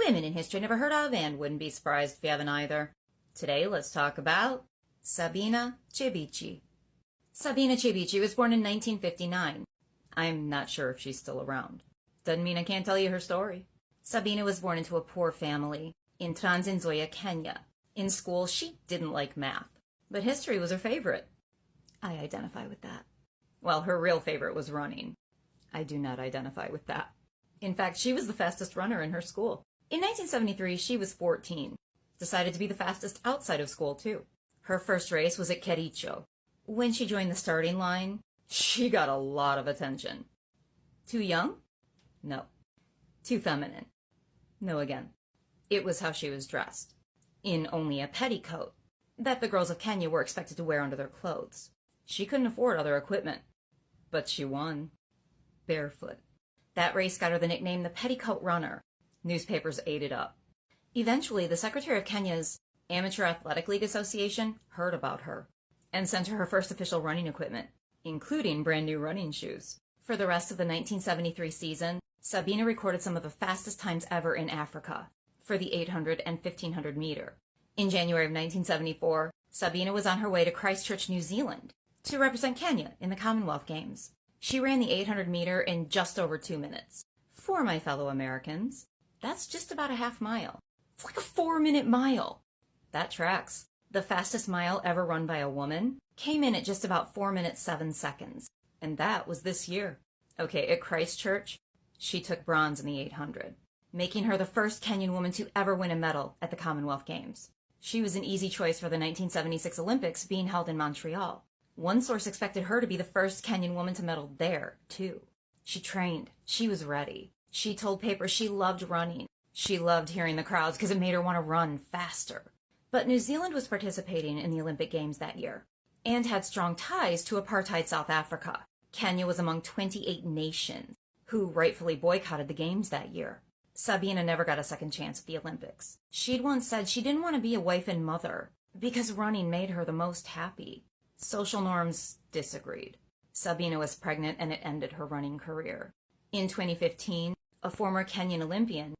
women in history never heard of and wouldn't be surprised if you haven't either. Today, let's talk about Sabina Chebichi. Sabina Chebichi was born in 1959. I'm not sure if she's still around. Doesn't mean I can't tell you her story. Sabina was born into a poor family in Trans Nzoia, Kenya. In school, she didn't like math, but history was her favorite. I identify with that. Well, her real favorite was running. I do not identify with that. In fact, she was the fastest runner in her school. In 1973, she was 14. Decided to be the fastest outside of school, too. Her first race was at Kericho. When she joined the starting line, she got a lot of attention. Too young? No. Too feminine? No again. It was how she was dressed. In only a petticoat that the girls of Kenya were expected to wear under their clothes. She couldn't afford other equipment. But she won. Barefoot. That race got her the nickname the Petticoat Runner. Newspapers ate it up. Eventually, the secretary of Kenya's Amateur Athletic League Association heard about her and sent her first official running equipment, including brand new running shoes. For the rest of the 1973 season, Sabina recorded some of the fastest times ever in Africa for the 800 and 1500 meter. In January of 1974, Sabina was on her way to Christchurch, New Zealand, to represent Kenya in the Commonwealth Games. She ran the 800 meter in just over 2 minutes. For my fellow Americans, that's just about a half mile. It's like a 4-minute mile. That tracks. The fastest mile ever run by a woman came in at just about 4 minutes 7 seconds. And that was this year. Okay, at Christchurch, she took bronze in the 800, making her the first Kenyan woman to ever win a medal at the Commonwealth Games. She was an easy choice for the 1976 Olympics being held in Montreal. One source expected her to be the first Kenyan woman to medal there, too. She trained. She was ready. She told papers she loved running. She loved hearing the crowds because it made her want to run faster. But New Zealand was participating in the Olympic Games that year and had strong ties to apartheid South Africa. Kenya was among 28 nations who rightfully boycotted the Games that year. Sabina never got a second chance at the Olympics. She'd once said she didn't want to be a wife and mother because running made her the most happy. Social norms disagreed. Sabina was pregnant and it ended her running career. In 2015, a former Kenyan Olympian,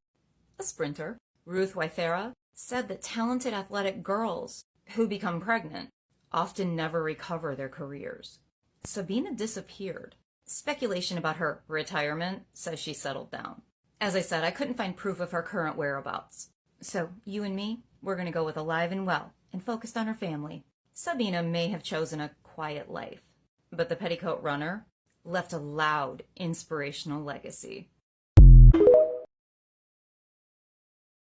a sprinter, Ruth Waithera, said that talented athletic girls who become pregnant often never recover their careers. Sabina disappeared. Speculation about her retirement says she settled down. As I said, I couldn't find proof of her current whereabouts. So, you and me, we're going to go with alive and well and focused on her family. Sabina may have chosen a quiet life, but the Petticoat Runner left a loud, inspirational legacy.